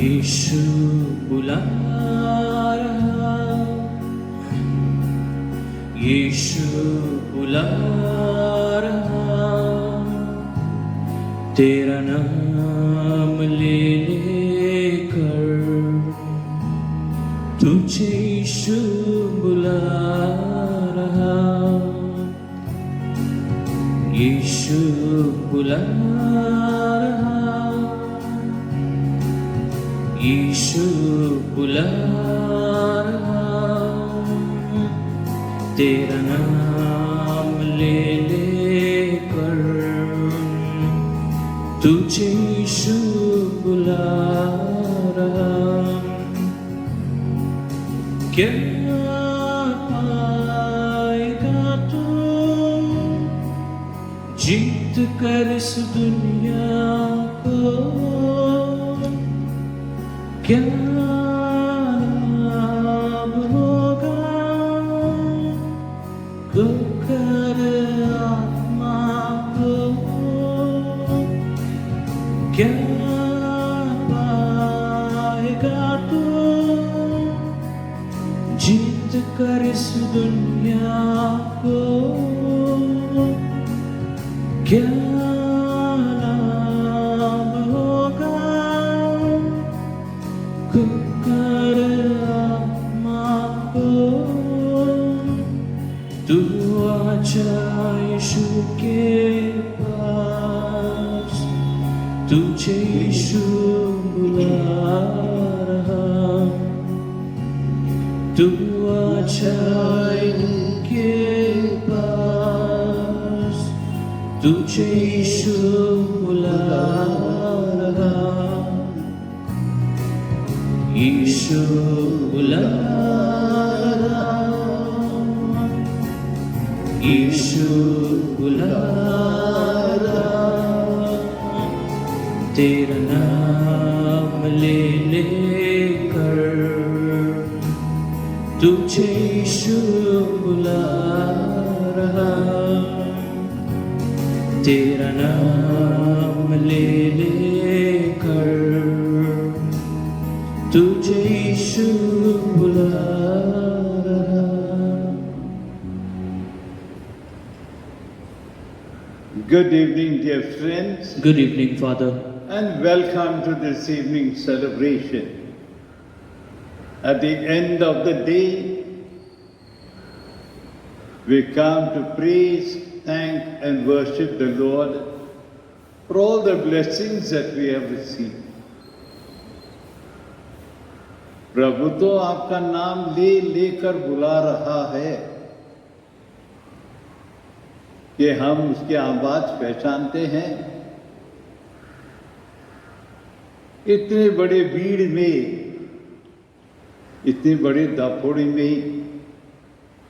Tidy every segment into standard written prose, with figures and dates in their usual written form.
यीशु बुला रहा, यीशु बुला रहा, तेरा नाम ले लेकर तुझे यीशु बुला रहा, यीशु बुला रहा, यीशु बुला रहा, तेरा नाम ले लेकर तुझे यीशु बुला रहा। क्या पाएगा तू जीत कर इस दुनिया को? क्या लाभ होगा खोकर आत्मा को? क्या पाएगा तू जीत कर इस दुनिया को? क्या लाभ होगा आजा यीशु के पास, तुझे यीशु बुला रहा। तू आजा इनके पास, तुझे यीशु बुला रहा। यीशु बुला रहा, यीशु बुला रहा। तेरा नाम ले लेकर तुझे यीशु बुला रहा। तेरा नाम ले लेकर तुझे यीशु बुला रहा। Good evening, dear friends, Good evening, Father. and welcome to this evening's celebration. At the end of the day, we come to praise, thank, and worship the Lord for all the blessings that we have received. प्रभु तो आपका नाम ले लेकर बुला रहा है कि हम उसकी आवाज पहचानते हैं। इतने बड़े भीड़ में, इतनी बड़ी दापोड़ी में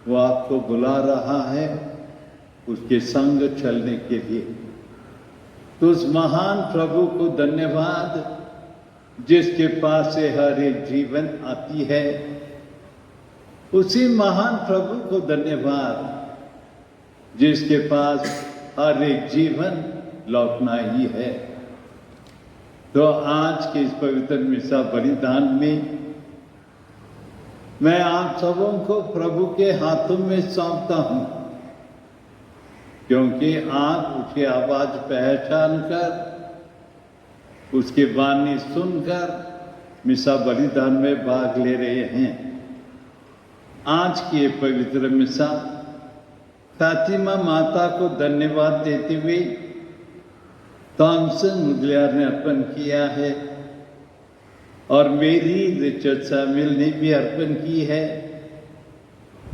वो आपको बुला रहा है उसके संग चलने के लिए। तो उस महान प्रभु को धन्यवाद जिसके पास से हर एक जीवन आती है। उसी महान प्रभु को धन्यवाद जिसके पास हर एक जीवन लौटना ही है। तो आज के इस पवित्र मिसा बलिदान में मैं आप सबों को प्रभु के हाथों में सौंपता हूं, क्योंकि आप उसकी आवाज पहचान कर, उसकी वाणी सुनकर मिसा बलिदान में भाग ले रहे हैं। आज की ये पवित्र मिसा फातिमा माता को धन्यवाद देते हुए थॉमसन मुदलियार ने अर्पण किया है और मेरी रिचर्ड सैमुअल ने भी अर्पण की है,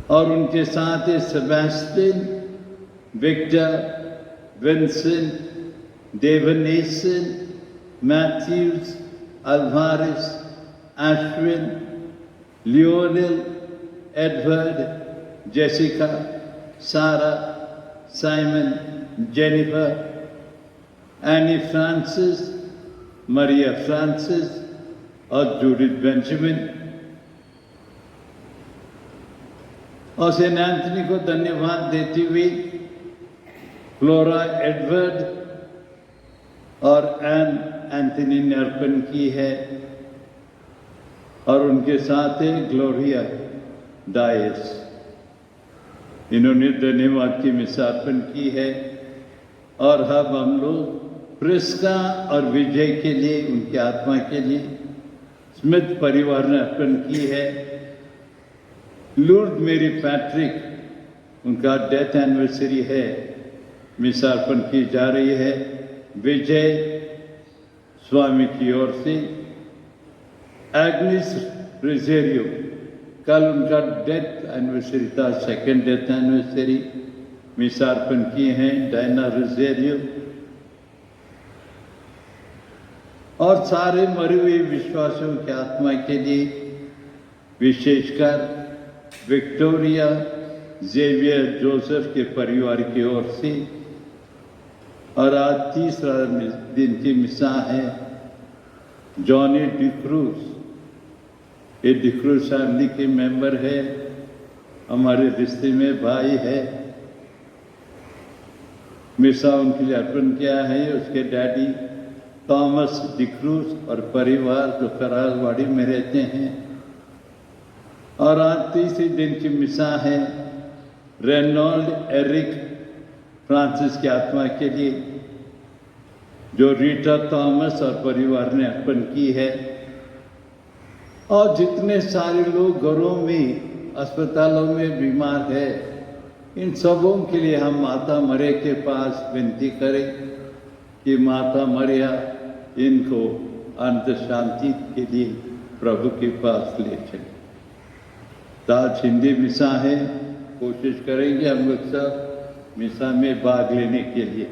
और उनके साथ Sebastian, Victor, Vincent, Devanesan, Mathews, Alvares, Ashwin, Lionel, Edward, Jessica, Sara, Simon, Jennifer, Annie Francis, Maria Francis और जूडिथ बेंजामिन, और सेंट एंथनी को धन्यवाद देते हुए फ्लोरा एडवर्ड और एन एंथनी ने अर्पण की है, और उनके साथ है ग्लोरिया डायस। इन्होंने धन्यवाद की मिसा अर्पण की है। और अब हम लोग प्रिस्का और विजय के लिए, उनकी आत्मा के लिए स्मिथ परिवार ने अर्पण की है। लूर्ड मेरी पैट्रिक, उनका डेथ एनिवर्सरी है, मिसा अर्पण की जा रही है विजय स्वामी की ओर से। एग्निस रिजेरियो, कल उनका डेथ एनिवर्सरी था, सेकेंड डेथ एनिवर्सरी, मिसा अर्पण किए हैं डायना रिजेरियो। और सारे मरे हुए विश्वासियों की आत्मा के लिए, विशेषकर विक्टोरिया जेवियर जोसेफ के परिवार की ओर से। और आज तीसरा दिन की मिसा है जॉनी डिक्रूज। ये डिक्रूज फैमिली के मेंबर है, हमारे रिश्ते में भाई है। मिसा उनके लिए अर्पण किया है उसके डैडी थॉमस डिक्रूज और परिवार जो करालवाड़ी में रहते हैं। और आज तीसरे दिन की मिसा है रेनॉल्ड एरिक फ्रांसिस की आत्मा के लिए, जो रीटा थॉमस और परिवार ने अर्पण की है। और जितने सारे लोग घरों में, अस्पतालों में बीमार है, इन सबों के लिए हम माता मरिया के पास विनती करें कि माता मरिया इनको अंत शांति के लिए प्रभु के पास ले चले। आज हिंदी मिसा है, कोशिश करेंगे हम लोग सब मिसा में भाग लेने के लिए।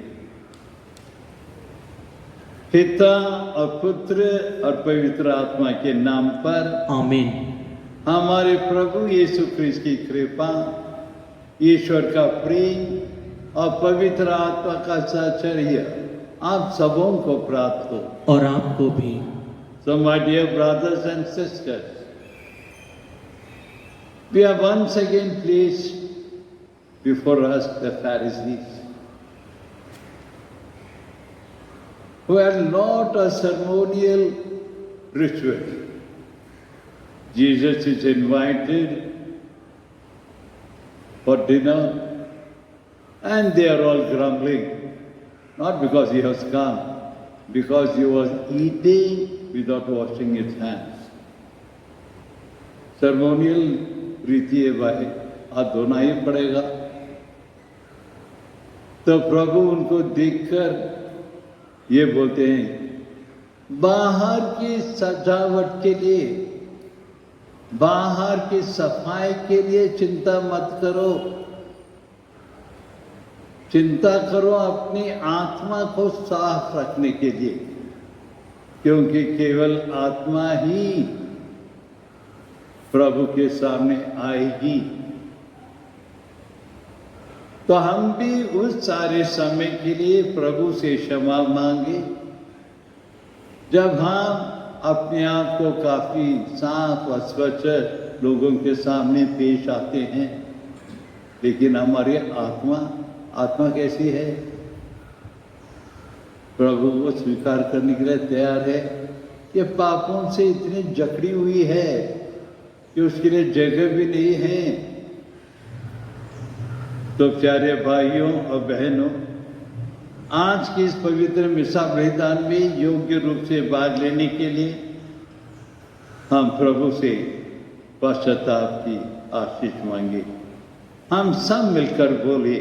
पिता और पुत्र और पवित्र आत्मा के नाम पर आमीन। हमारे प्रभु यीशु ख्रिस्त की कृपा, ईश्वर का प्रेम और पवित्र आत्मा का साहचर्य आप सबों को प्राप्त हो और आपको भी। So my dear brothers and sisters, we are once again placed before us the Pharisees, who had not a ceremonial ritual. Jesus is invited for dinner and they are all grumbling, not because he has come, because he was eating without washing his hands. Ceremonial रीति है भाई, हाथ धोना ही पड़ेगा। तो प्रभु उनको देखकर ये बोलते हैं, बाहर की सजावट के लिए, बाहर की सफाई के लिए चिंता मत करो, चिंता करो अपनी आत्मा को साफ रखने के लिए, क्योंकि केवल आत्मा ही प्रभु के सामने आएगी। तो हम भी उस सारे समय के लिए प्रभु से क्षमा मांगे, जब हम अपने आप को काफी साफ और स्वच्छ लोगों के सामने पेश आते हैं, लेकिन हमारी आत्मा कैसी है? प्रभु को स्वीकार करने के लिए तैयार है कि पापों से इतनी जकड़ी हुई है कि उसके लिए जगह भी नहीं है। तो प्यारे भाइयों और बहनों, आज की इस पवित्र मिसा बलिदान में योग्य रूप से भाग लेने के लिए हम प्रभु से पश्चाताप की आशीष मांगे। हम सब मिलकर बोले,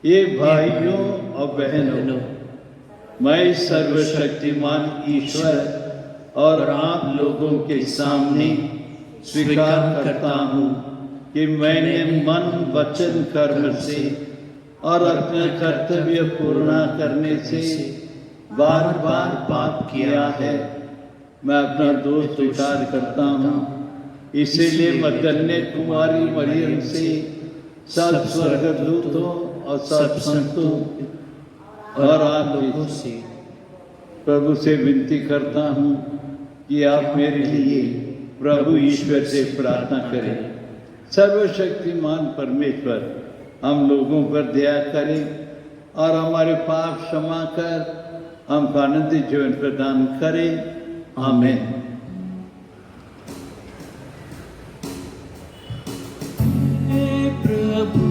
ये भाइयों और बहनों, मैं सर्वशक्तिमान ईश्वर और आप लोगों के सामने स्वीकार करता हूँ कि मैंने मन, वचन, कर्म से और अपने कर्तव्य पूर्ण करने से बार बार पाप किया है। मैं अपना दोष स्वीकार करता हूँ, इसीलिए मैं धन्य कुमारी मरियम से सब स्वर्गदूतों और सब संतों और आप लोगों से प्रभु से विनती करता हूँ कि आप मेरे लिए प्रभु ईश्वर से प्रार्थना करें। सर्वशक्तिमान परमेश्वर हम लोगों पर दया करें और हमारे पाप क्षमा कर हमको आनंदित जीवन प्रदान करें। आमीन। हे प्रभु,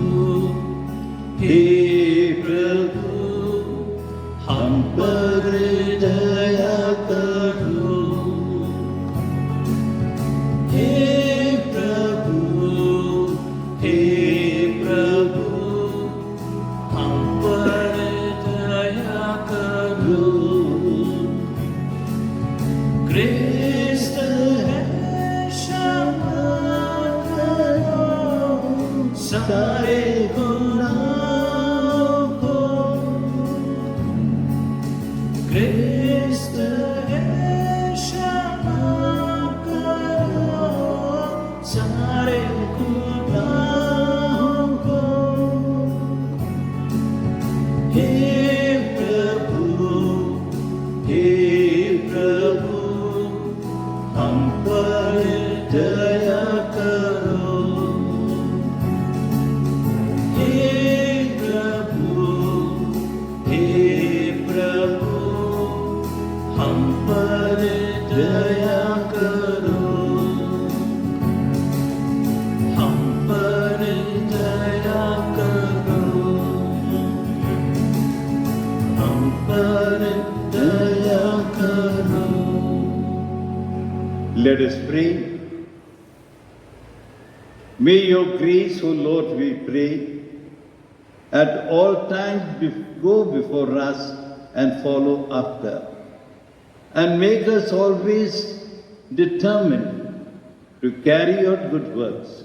हे प्रभु, हम पर दया करो। हे प्रभु, हे प्रभु, हम पर दया करो। कृष्ण है क्षमा करो सारे गुनाहों को। कृष्ण है क्षमा करो सारे गुनाहों को। हे प्रभु, हे प्रभु, हम पर दया करो। हे प्रभु, हे प्रभु, हम पर दया करो। हम पर दया करो। हम पर दया करो। Let us pray. May your grace, O Lord, we pray, at all times go before us and follow after, and make us always determined to carry out good works.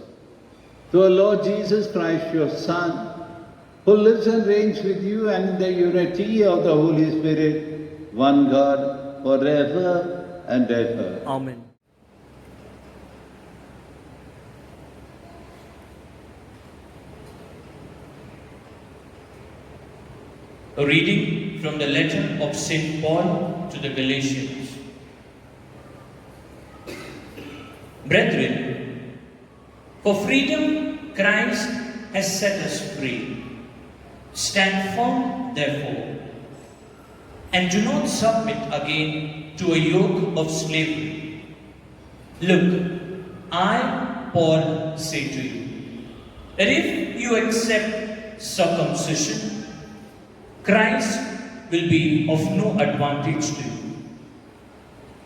Through our Lord Jesus Christ, your Son, who lives and reigns with you and in the unity of the Holy Spirit, one God, forever and ever. Amen. A reading from the letter of St. Paul to the Galatians. Brethren, for freedom Christ has set us free. Stand firm, therefore, and do not submit again to a yoke of slavery. Look, I, Paul, say to you, that if you accept circumcision, Christ will be of no advantage to you.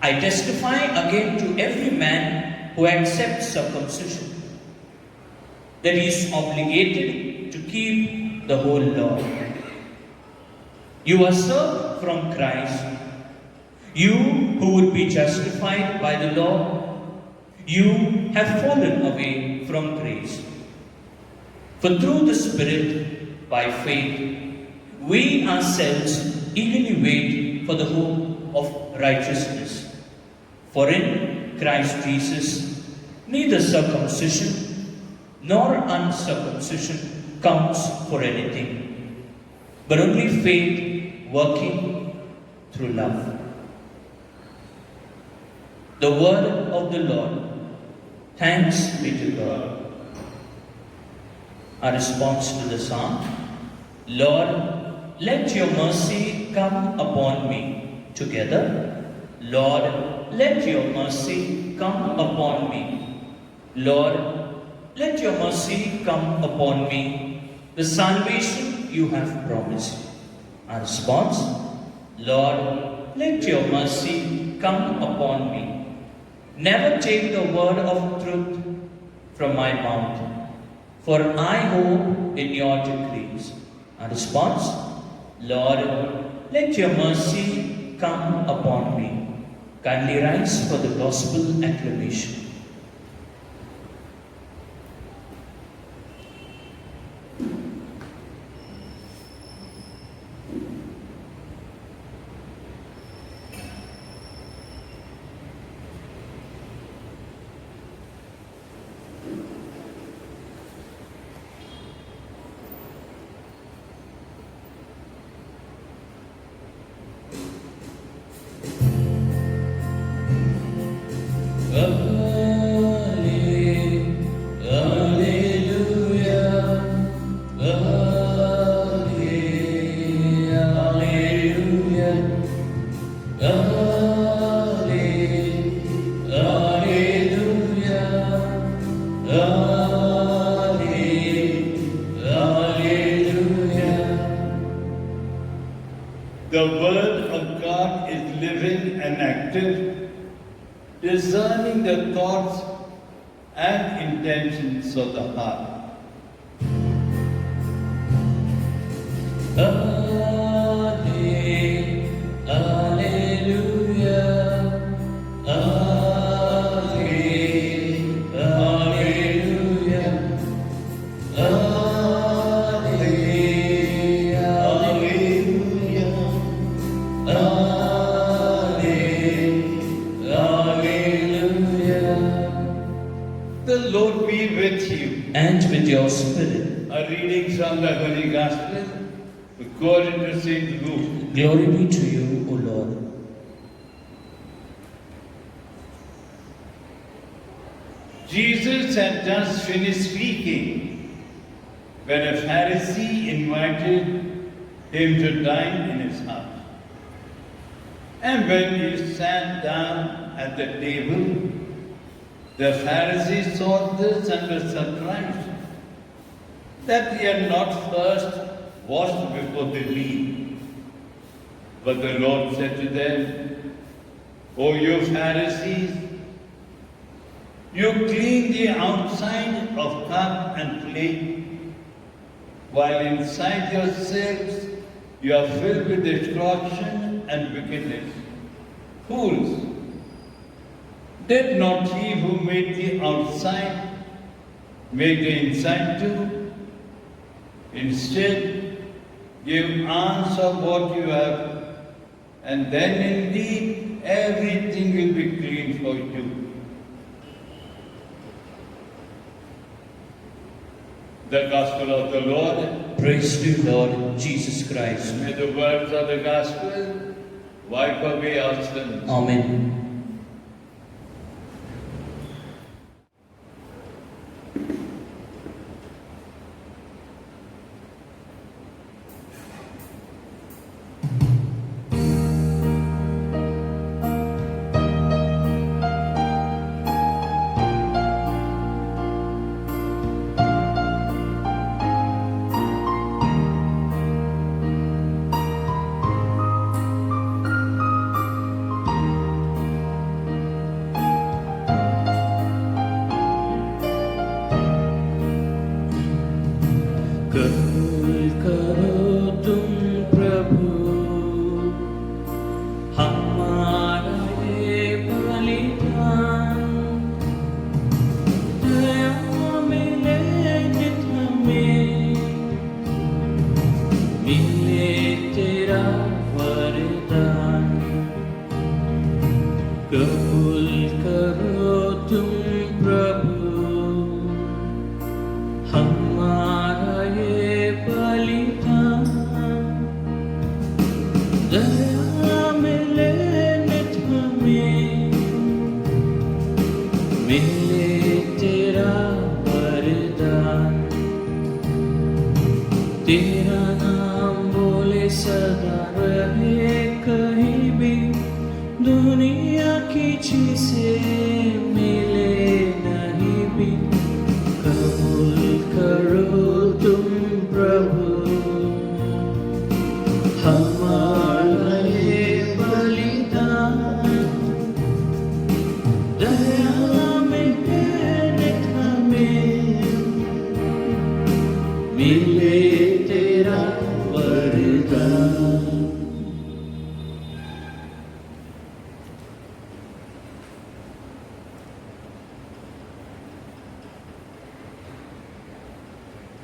I testify again to every man who accepts circumcision that he is obligated to keep the whole law. You are served from Christ. You who would be justified by the law, you have fallen away from grace. For through the Spirit, by faith, we ourselves eagerly wait for the hope of righteousness. For in Christ Jesus, neither circumcision nor uncircumcision counts for anything, but only faith working through love. The word of the Lord. Thanks be to God. Our response to the psalm: Lord, let your mercy come upon me. Together, Lord, let your mercy come upon me. Lord, let your mercy come upon me, the salvation you have promised. Our response: Lord, let your mercy come upon me. Never take the word of truth from my mouth, for I hope in your decrees. Our response: Lord, let your mercy come upon me. Kindly rise for the gospel acclamation. The word of God is living and active, discerning the thoughts and intentions of the heart. The Lord be with you. And with your spirit. A reading from the Holy Gospel according to St. Luke. Glory be to you, O Lord. Jesus had just finished speaking when a Pharisee invited him to dine in his house. And when he sat down at the table, the Pharisees saw this and were surprised that he had not first washed before the meal. But the Lord said to them, O you Pharisees, you clean the outside of cup and plate, while inside yourselves you are filled with destruction and wickedness. Fools! Did not he who made the outside make the inside too? Instead, give alms of what you have, and then indeed everything will be clean for you. The Gospel of the Lord. Praise to you, Lord Jesus Christ. May the words of the Gospel wipe away our sins. Amen. कबूल करो तुम प्रभु हमारा ये बलिदान, दया मिले नित हमें, मिले तेरा वरदान। कबूल करो तुम प्रभु हमारा ये बलिदान, दया मिले नित हमें, मिले तेरा वरदान। तेरा नाम बोले सदा रहे कहीं भी, दुनिया की चीजें मिले नहीं भी। कबूल करो तुम प्रभु हमारा ये बलिदान, दया मिले नित हमें, मिले तेरा वरदान।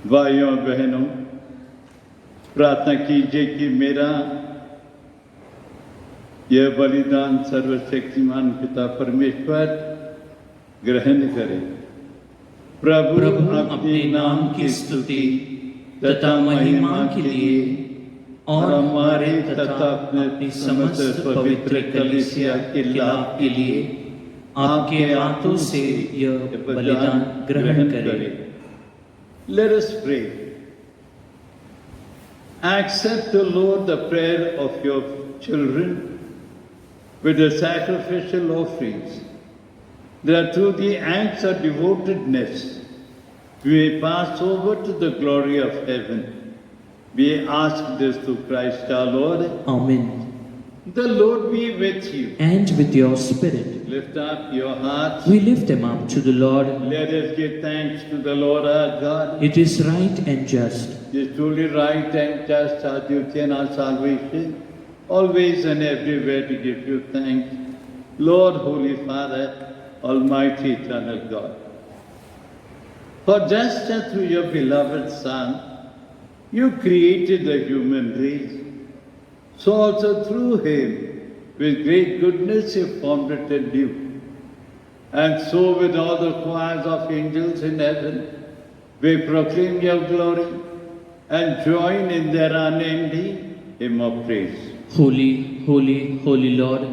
भाइयों और बहनों, प्रार्थना कीजिए कि मेरा यह बलिदान सर्वशक्तिमान पिता परमेश्वर ग्रहण करे। प्रभु अपने नाम की स्तुति तथा महिमा के लिए और हमारे तथा अपनी समस्त पवित्र कलीसिया के लाभ के लिए आपके हाथों से यह बलिदान ग्रहण करे। Let us pray. Accept, O Lord, the prayer of your children with the sacrificial offerings, that through the acts of devotedness we may pass over to the glory of heaven. We ask this through Christ our Lord. Amen. The Lord be with you. And with your spirit. Lift up your hearts. We lift them up to the Lord. Let us give thanks to the Lord our God. It is right and just. It is truly right and just our duty and our salvation, always and everywhere to give you thanks, Lord, Holy Father, Almighty, Eternal God. For just as through your beloved Son, you created the human race, so also through him, with great goodness you formed it anew. And so with all the choirs of angels in heaven, we proclaim your glory and join in their unending hymn of praise. Holy, holy, holy Lord,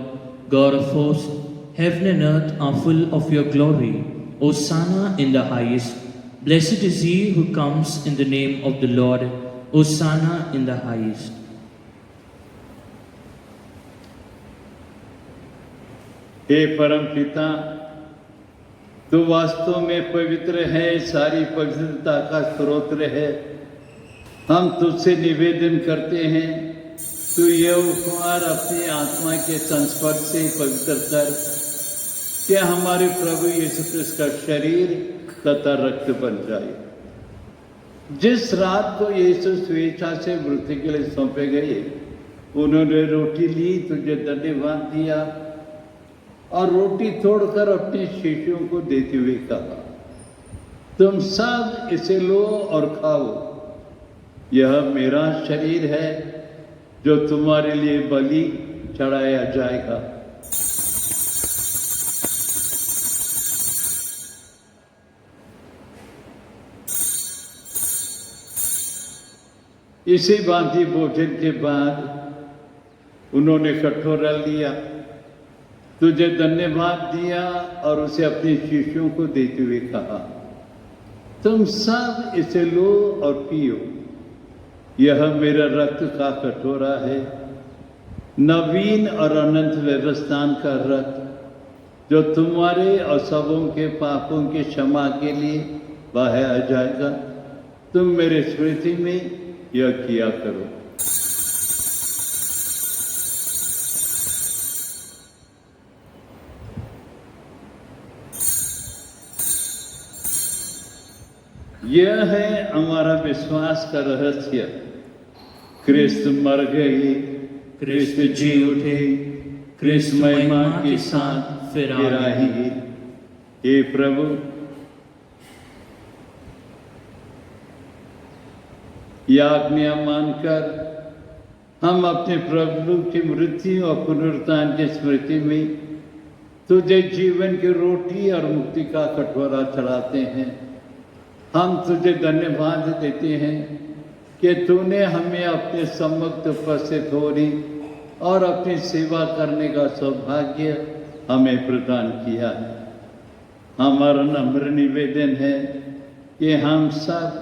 God of hosts, heaven and earth are full of your glory. Hosanna in the highest. Blessed is he who comes in the name of the Lord. Hosanna in the highest. हे परम पिता, तू वास्तव में पवित्र है, सारी पवित्रता का स्रोत है। हम तुझसे निवेदन करते हैं, तू यह उपहार अपनी आत्मा के संस्पर्श से पवित्र कर, कि हमारे प्रभु यीशु क्रिस्त का शरीर तथा रक्त बन जाए। जिस रात को यीशु स्वेच्छा से मृत्यु के लिए सौंपे गए, उन्होंने रोटी ली, तुझे धन्यवाद दिया और रोटी तोड़कर अपने शिष्यों को देते हुए कहा, तुम सब इसे लो और खाओ, यह मेरा शरीर है जो तुम्हारे लिए बलि चढ़ाया जाएगा। इसी भांति भोजन के बाद उन्होंने कटोरा लिया, तुझे धन्यवाद दिया और उसे अपने शिष्यों को देते हुए कहा, तुम सब इसे लो और पियो, यह मेरा रक्त का कटोरा है, नवीन और अनंत व्यवस्थान का रक्त जो तुम्हारे और सबों के पापों के क्षमा के लिए बहाया जाएगा। तुम मेरे स्मृति में यह किया करो। यह है हमारा विश्वास का रहस्य, क्रिस्त मर गए, क्रिस्त जी उठे, क्रिस्त महिमा के साथ फिर आए। हे प्रभु, यह आज्ञा मानकर हम अपने प्रभु की मृत्यु और पुनरुत्थान की स्मृति में तुझे जीवन की रोटी और मुक्ति का कटोरा चढ़ाते हैं। हम तुझे धन्यवाद देते हैं कि तूने हमें अपने सम्मुख उपस्थित होने और अपनी सेवा करने का सौभाग्य हमें प्रदान किया है। हमारा नम्र निवेदन है कि हम सब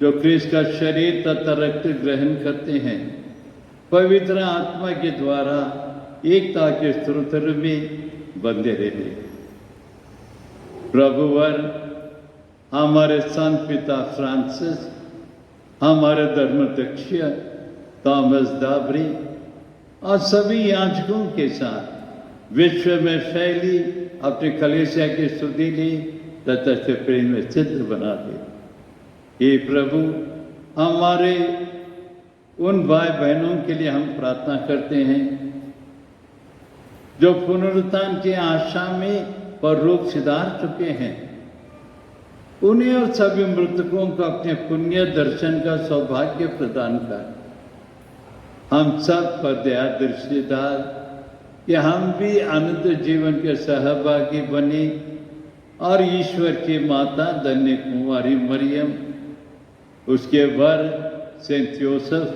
जो क्रिस्त का शरीर तथा रक्त ग्रहण करते हैं, पवित्र आत्मा के द्वारा एकता के सूत्र में बंधे रहे। प्रभुवर हमारे संत पिता फ्रांसिस, हमारे धर्माध्यक्ष थॉमस डाबरी और सभी याजकों के साथ विश्व में फैली अपने कलीसिया की सुधीली तथा से प्रेम में सिद्ध बना दे। हे प्रभु, हमारे उन भाई बहनों के लिए हम प्रार्थना करते हैं जो पुनरुत्थान की आशा में परलोक सिधार चुके हैं, उन्हें और सभी मृतकों को अपने पुण्य दर्शन का सौभाग्य प्रदान कर हम सब पर दया दृष्टिदार कि हम भी अनंत जीवन के सहभागी बने और ईश्वर की माता धन्य कुंवारी मरियम, उसके वर सेंट योसेफ,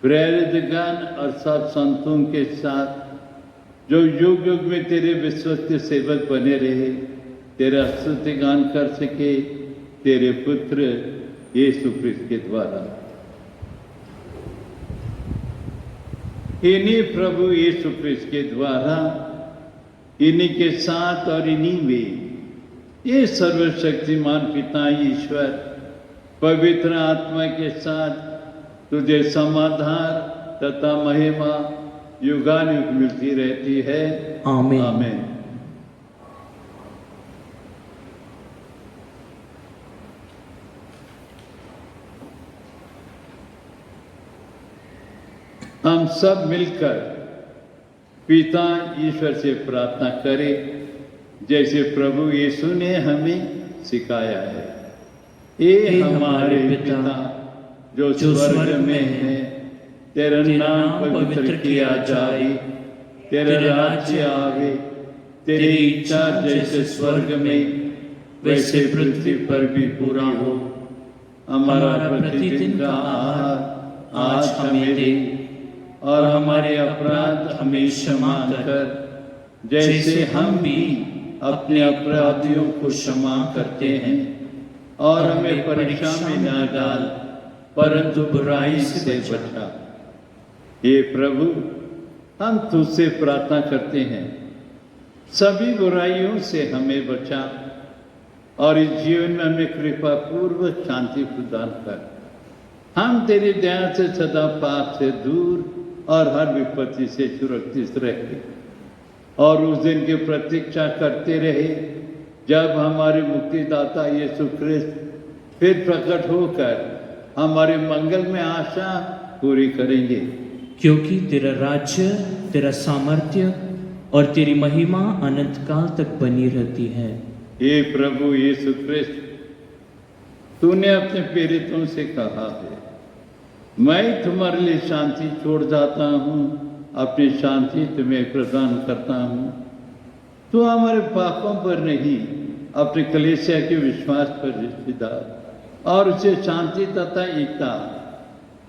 प्रेरितगण और सब संतों के साथ जो युग युग में तेरे विश्वस्त सेवक बने रहे, तेरा स्तुतिगान कर सके तेरे पुत्र यीशु क्रिस्त के द्वारा। इन्हीं प्रभु यीशु क्रिस्त के द्वारा, इन्हीं के साथ और इन्हीं में ये सर्वशक्तिमान पिता ईश्वर पवित्र आत्मा के साथ तुझे समाधान तथा महिमा युगानुयुग मिलती रहती है। आमीन। आमीन। हम सब मिलकर पिता ईश्वर से प्रार्थना करें जैसे प्रभु यीशु ने हमें सिखाया है। हे हमारे पिता जो स्वर्ग में है, तेरा नाम पवित्र किया जाए, तेरा राज्य आवे, तेरी इच्छा जैसे स्वर्ग में वैसे पृथ्वी पर भी पूरा हो। हमारा प्रतिदिन का आहार आज हमें दे और हमारे अपराध हमें क्षमा कर जैसे हम भी अपने अपराधियों को क्षमा करते हैं, और हमें परीक्षा में न डाल परंतु बुराई से बचा। हे प्रभु, हम तुझसे प्रार्थना करते हैं, सभी बुराइयों से हमें बचा और इस जीवन में हमें कृपा पूर्वक शांति प्रदान कर। हम तेरी दया से सदा पाप से दूर और हर विपत्ति से सुरक्षित रहे और उस दिन की प्रतीक्षा करते रहे जब हमारे मुक्तिदाता यीशु क्रिस्त फिर प्रकट होकर हमारे मंगल में आशा पूरी करेंगे। क्योंकि तेरा राज्य, तेरा सामर्थ्य और तेरी महिमा अनंत काल तक बनी रहती है। हे प्रभु यीशु क्रिस्त, तूने अपने प्रेरितों से कहा है, मैं तुम्हारे लिए शांति छोड़ जाता हूँ, अपनी शांति तुम्हें प्रदान करता हूँ। तू हमारे पापों पर नहीं, अपने कलीसिया के विश्वास पर दृष्टि डाल और उसे शांति तथा एकता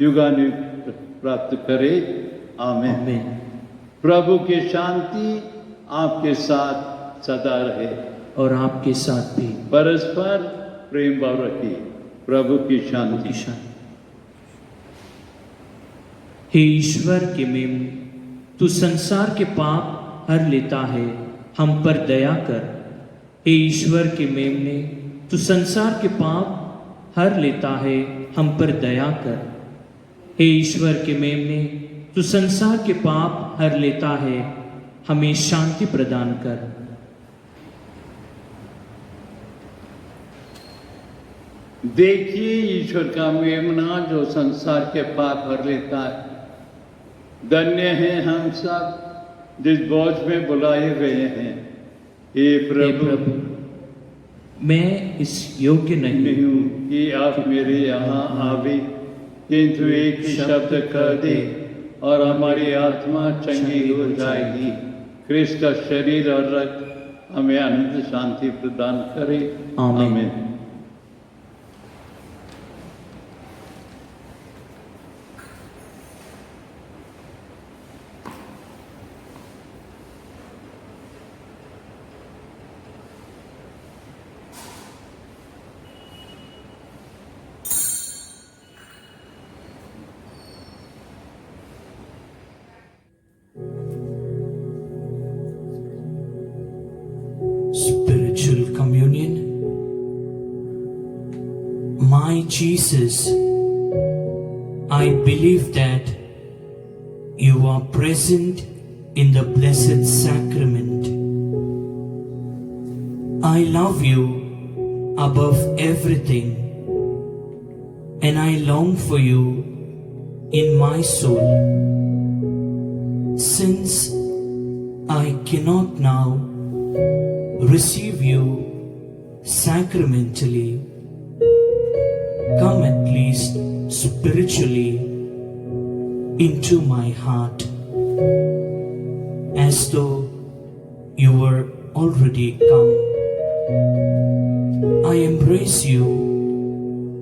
युगानुयुग प्राप्त करे। आमीन। आमीन। प्रभु की शांति आपके साथ सदा रहे और आपके साथ भी। परस्पर प्रेम भाव रखिए। प्रभु की शांति। हे ईश्वर के मेम, तू संसार के पाप हर लेता है, हम पर दया कर। हे ईश्वर के मेमने, तू संसार के पाप हर लेता है, हम पर दया कर। हे ईश्वर के मेमने, तू संसार के पाप हर लेता है, हमें शांति प्रदान कर। देखिए ईश्वर का मेमना जो संसार के पाप हर लेता है। धन्य हैं हम सब जिस बोझ में बुलाए गए हैं। हे प्रभु, मैं इस योग्य नहीं हूँ कि आप मेरे यहाँ आवे, किंतु एक ही शब्द कह दे और हमारी आत्मा चंगी हो जाएगी। क्रिस्त का शरीर और रक्त हमें अनंत शांति प्रदान करे। आमीन। Spiritual communion. My Jesus, I believe that you are present in the Blessed Sacrament. I love you above everything, and I long for you in my soul. Since I cannot now receive you sacramentally, come at least spiritually into my heart, as though you were already come. I embrace you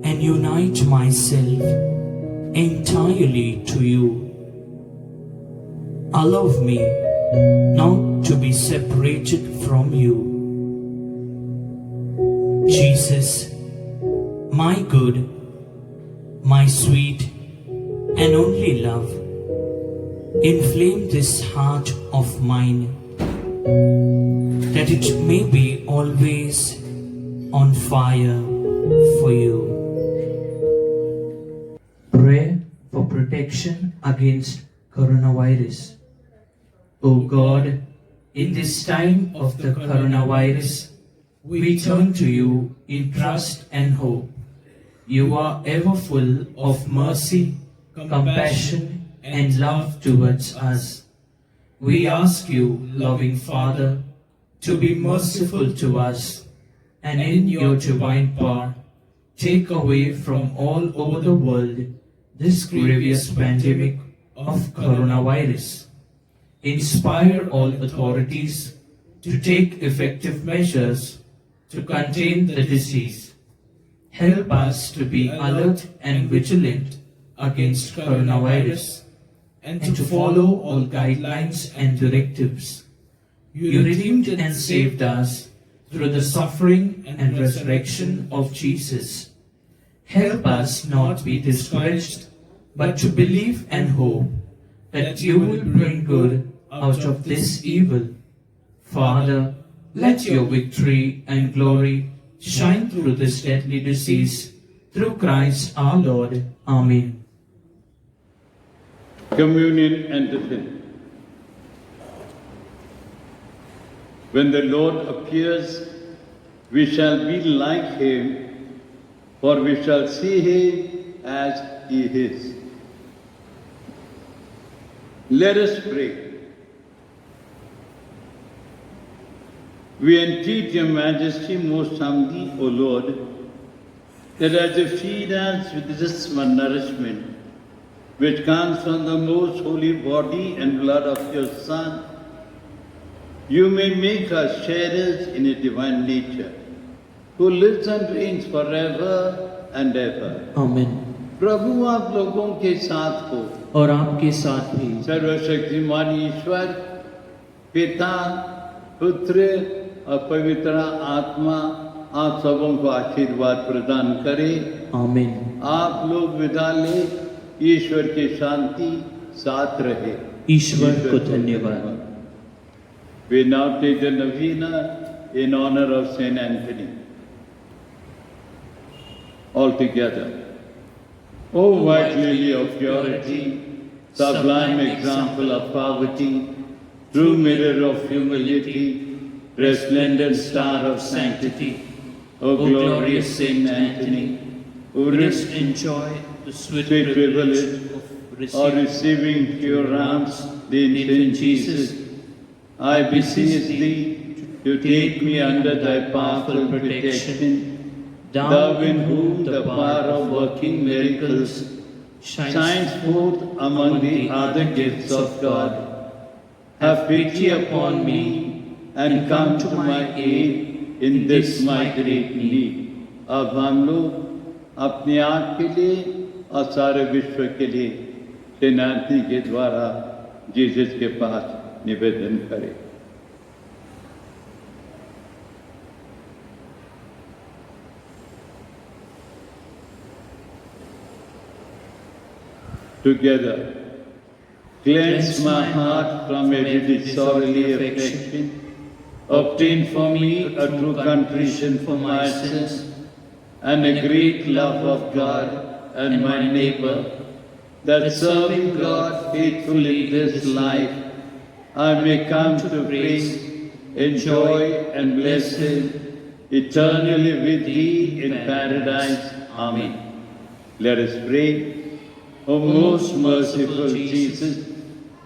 and unite myself entirely to you. Allow me not to be separated from you. Jesus, my good, my sweet and only love, inflame this heart of mine, that it may be always on fire for you. Pray for protection against coronavirus. O God, in this time of the coronavirus, we turn to you in trust and hope. You are ever full of mercy, compassion, and love towards us. We ask you, loving Father, to be merciful to us, and in your divine power, take away from all over the world this grievous pandemic of coronavirus. Inspire all authorities to take effective measures to contain the disease. Help us to be alert and vigilant against coronavirus and to follow all guidelines and directives. You redeemed and saved us through the suffering and resurrection of Jesus. Help us not be discouraged, but to believe and hope that you will bring good out of this evil. Father, let your victory and glory shine through this deadly disease, through Christ our Lord. Amen. Communion and tiffin. When the Lord appears, we shall be like him, for we shall see him as he is. Let us pray. We entreat your majesty most humbly, O Lord, that as you feed us with this nourishment, which comes from the most holy body and blood of your Son, you may make us sharers in a divine nature, who lives and reigns forever and ever. Amen. प्रभु आप लोगों के साथ हो, और आपके साथ भी। सर्वशक्तिमान ईश्वर पिता पुत्र और पवित्र आत्मा आप सबों को आशीर्वाद प्रदान करे। आमीन। आप लोग विदा ले, ईश्वर की शांति साथ रहे। ईश्वर को धन्यवाद। We now take the novena in honor of Saint Anthony. All together. O white lily of purity, sublime example of poverty, true mirror of humility, resplendent star of sanctity, O glorious Saint Anthony, who Just enjoy the sweet sweet privilege privilege of of receiving pure arms the infant Jesus, I beseech thee to take me under thy powerful protection, thou in whom the power of working miracles shines forth among the other gifts of God. Have pity upon me and come to my aid in this my great need. अब हम लोग अपने आप के लिए और सारे विश्व के लिए सेंट एंथनी के द्वारा जीसस के पास निवेदन करें। Together, cleanse my heart from every disorderly affection, obtain for me a true contrition for my sins, and a great love of God and my neighbor, that serving God faithfully in this life, I may come to praise, enjoy, and bless Him eternally with Thee in paradise. Amen. Let us pray. O most merciful Jesus,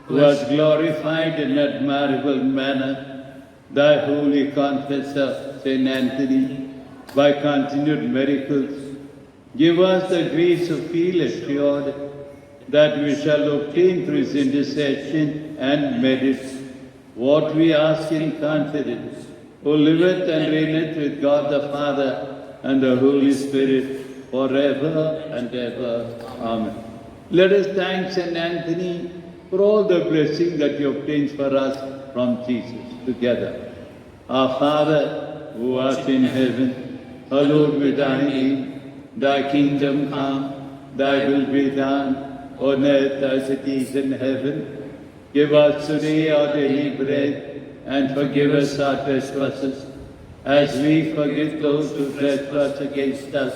who has glorified in admirable manner thy holy confessor, Saint Anthony, by continued miracles, give us the grace to feel assured that we shall obtain through his intercession and merit what we ask in confidence, who liveth and reigneth with God the Father and the Holy Spirit forever and ever. Amen. Let us thank Saint Anthony for all the blessings that he obtains for us from Jesus together. Our Father, who art in heaven, hallowed be thy name. Thy kingdom come, thy will be done, on earth as it is in heaven. Give us today our daily bread, and forgive us our trespasses, as we forgive those who trespass against us.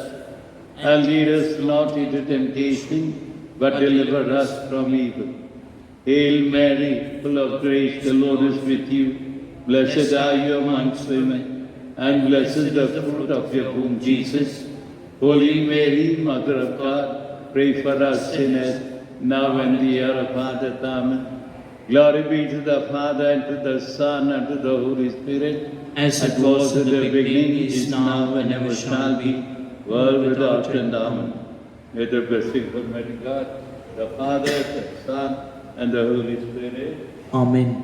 And lead us not into temptation, but deliver us from evil. Hail Mary, full of grace, the Lord is with you. Blessed are you amongst women, and blessed is the fruit of your womb, Jesus. Holy Mary, Mother of God, pray for us sinners, now and the hour of our death. Amen. Glory be to the Father, and to the Son, and to the Holy Spirit, as it was in the beginning, is now, and ever shall be, world without end. Amen. May the blessing of Almighty God, the Father, the Son, and the Holy Spirit. Amen.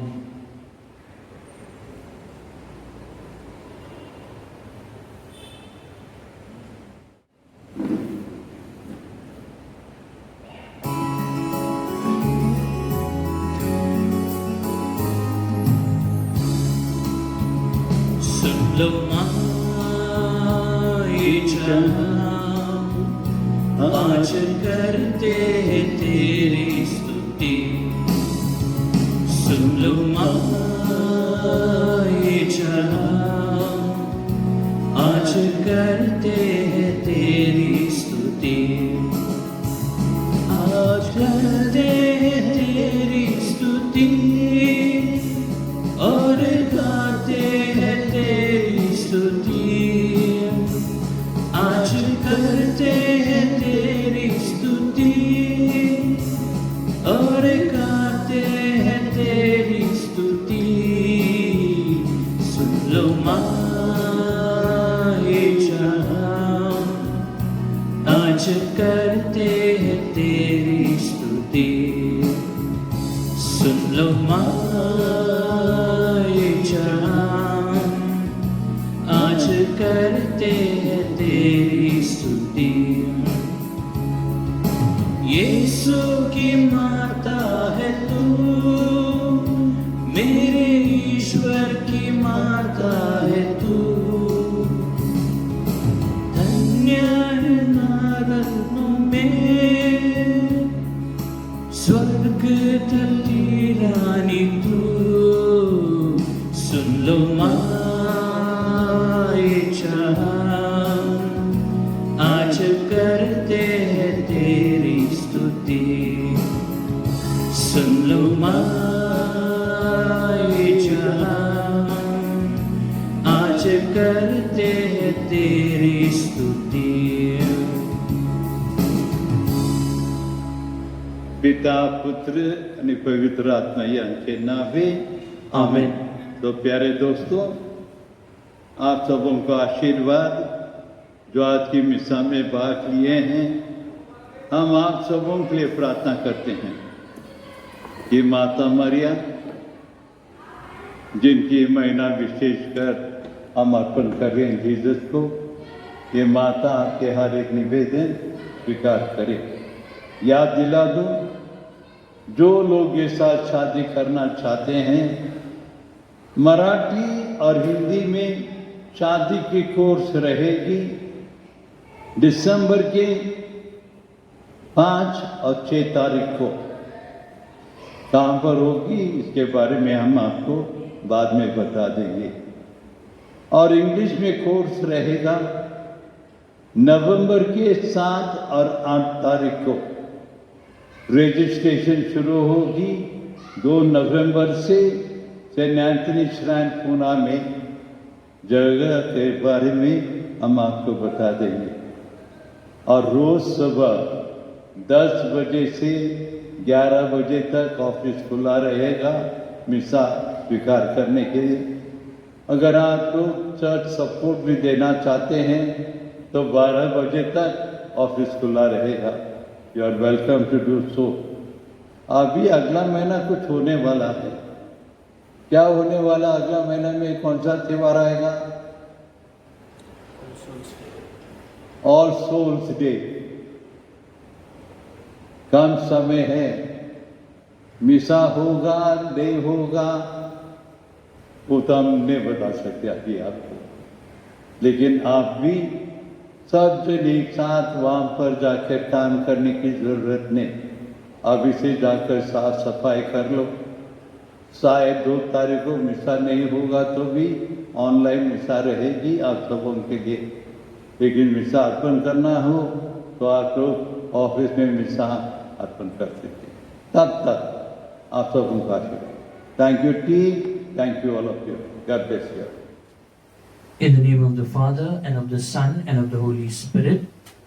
आज करते हैं तेरी स्तुति, सुन लो माए जहां, आज करते हैं तेरी स्तुति, आज करते हैं तेरी स्तुति, और गाते हैं तेरी स्तुति, आज कर माए जहाँ आज करते हैं तेरी स्तुति। सुन लो माए जहाँ आज करते हैं तेरी स्तुति। यीशु की माता है तू, मेरे ईश्वर की माता है तू। धन्य है नारनों में स्वर्ग तली रानी तू। सुन लो माए जहाँ आज करते हैं तेरी स्तुति। सुन लो माए जहाँ आज करते हैं तेरी स्तुति। पिता पुत्र आणि पवित्र आत्मा यांचे नावे आमीन। तो प्यारे दोस्तों, आप सबों का आशीर्वाद जो आज की मिसा में भाग लिए हैं, हम आप सबों के लिए प्रार्थना करते हैं कि माता मरियम, जिनकी महीना विशेषकर हम अर्पण कर रहे हैं जीसस को, ये माता आपके हर एक निवेदन स्वीकार करे। याद दिला दूं, जो लोग ये साथ शादी करना चाहते हैं, मराठी और हिंदी में शादी की कोर्स रहेगी। दिसंबर के 5 और 6 तारीख को कहाँ पर होगी, इसके बारे में हम आपको बाद में बता देंगे। और इंग्लिश में कोर्स रहेगा नवंबर के 7 और 8 तारीख को। रजिस्ट्रेशन शुरू होगी 2 नवंबर से सेंट एंथनी श्राइन पूना में। जगह के बारे में हम आपको बता देंगे। और रोज सुबह 10 बजे से 11 बजे तक ऑफिस खुला रहेगा मिसा स्वीकार करने के लिए। अगर आप लोग चर्च सपोर्ट भी देना चाहते हैं तो 12 बजे तक ऑफिस खुला रहेगा। You are welcome to do so. अभी अगला महीना कुछ होने वाला है। क्या होने वाला अगला महीना में? कौन सा त्योहार आएगा? All souls day. कम समय है, मिसा होगा नहीं होगा वो तो हम नहीं बता सकते अभी आपको, लेकिन आप भी सब जन एक साथ वहां पर जाकर काम करने की जरूरत नहीं। अभी से जाकर साफ सफाई कर लो। शायद 2 तारीख को मिसा नहीं होगा तो भी ऑनलाइन मिसा रहेगी आप सबों के लिए। लेकिन मिसा अर्पण करना हो तो आप लोग ऑफिस में मिसा अर्पण कर सकते। तब तक आप सबों का आशीर्वाद। Thank you team, thank you all of you. God bless you. In the name of the Father, and of the Son, and of the Holy Spirit.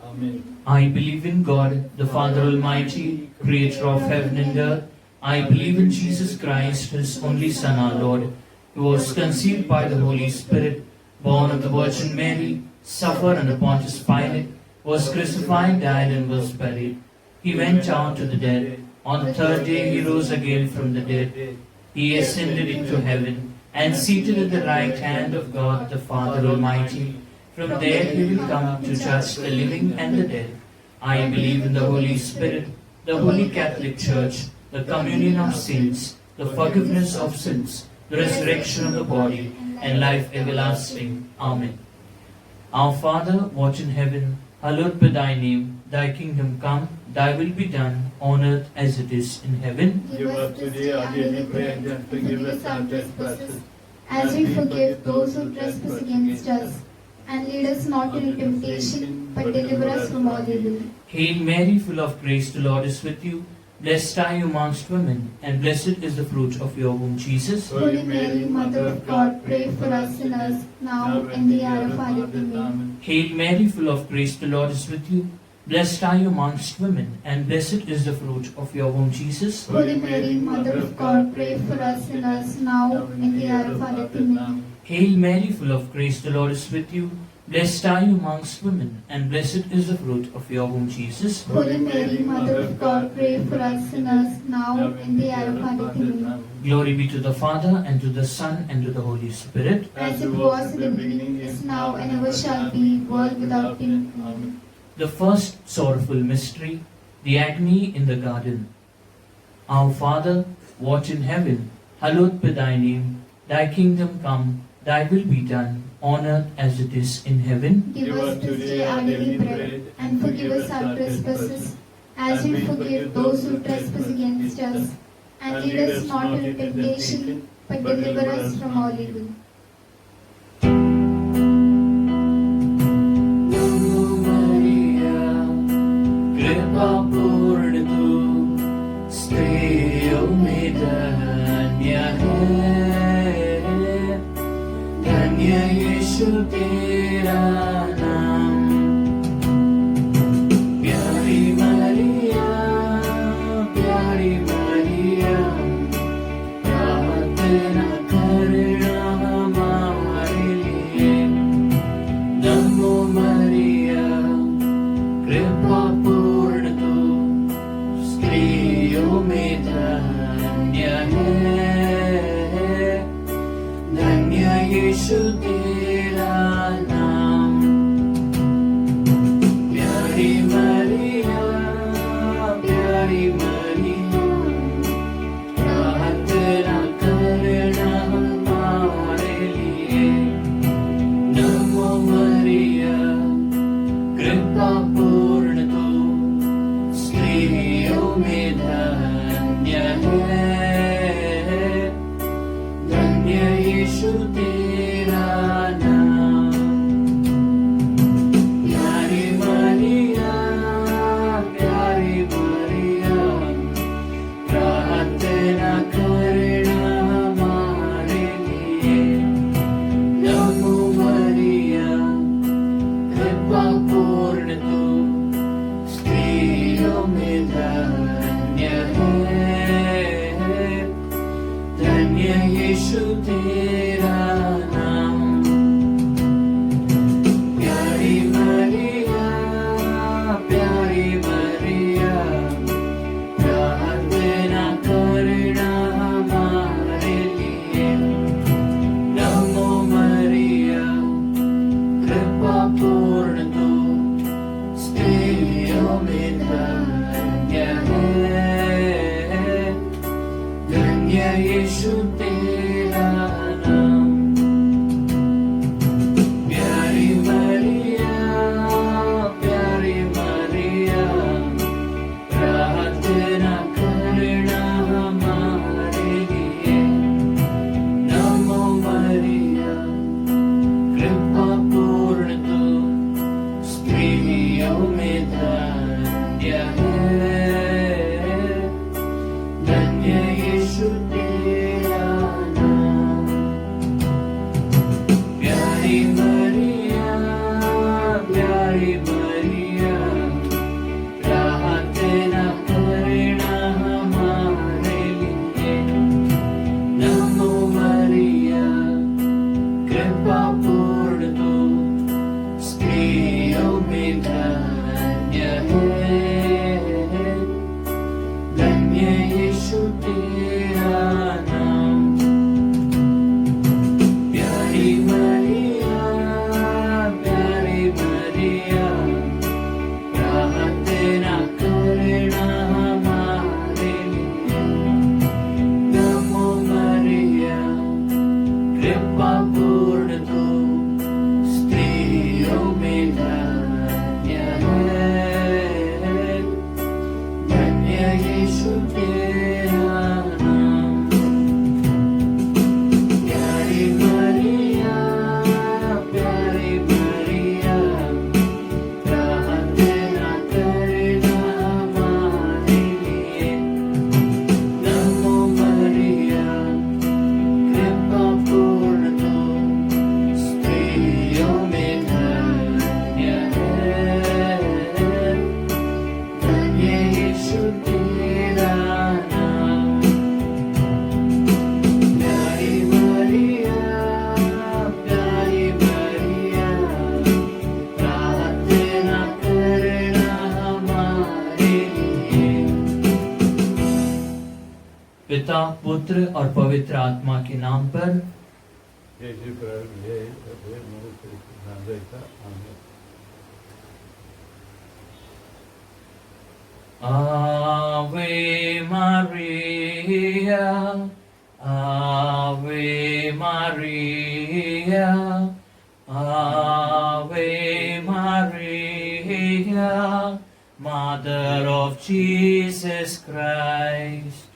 Amen. I believe in God, the Father Almighty, creator of heaven and earth. I believe in Jesus Christ, His only Son, our Lord, who was conceived by the Holy Spirit, born of the Virgin Mary, suffered under Pontius Pilate, was crucified, died, and was buried. He went down to the dead. On the 3rd day He rose again from the dead. He ascended into heaven, and seated at the right hand of God the Father Almighty. From there He will come to judge the living and the dead. I believe in the Holy Spirit, the Holy Catholic Church, the communion of saints, the forgiveness of sins, the resurrection of the body, and life everlasting. Amen. Our Father, who art in heaven, hallowed be thy name. Thy kingdom come, thy will be done, on earth as it is in heaven. Give us today our daily bread, and forgive us our trespasses, as we forgive those who trespass against us. And lead us not into temptation, but deliver us from all evil. Hail Mary, full of grace, the Lord is with you. Blessed are you amongst women, and blessed is the fruit of your womb, Jesus. Holy Mary, Mother of God, pray for us sinners, now and the hour of our death. Amen. Hail Mary, full of grace, the Lord is with you. Blessed are you amongst women, and blessed is the fruit of your womb, Jesus. Holy Mary, Mother of God, pray for us sinners, now and the hour of our death. Amen. Hail Mary, full of grace, the Lord is with you. Blessed are you amongst women, and blessed is the fruit of your womb, Jesus. Holy Mary, Mother of God, pray for us sinners, now and in the hour of our death. Amen. Glory be to the Father, and to the Son, and to the Holy Spirit. As it was in the beginning, is now, and ever shall be, world without end. Amen. The first sorrowful mystery, the agony in the garden. Our Father, who art in heaven, hallowed be thy name. Thy kingdom come, thy will be done, on earth as it is in heaven. Give us this day our daily bread, and forgive us our trespasses, as we forgive those who trespass against us. And lead us not into temptation, but deliver us from all evil. पिता, पुत्र और पवित्र आत्मा के नाम पर। जैसे प्रारंभ है तब मनुष्य नाम रहता। आमीन। Ave Maria, Ave Maria, Ave Maria, Mother of Jesus Christ.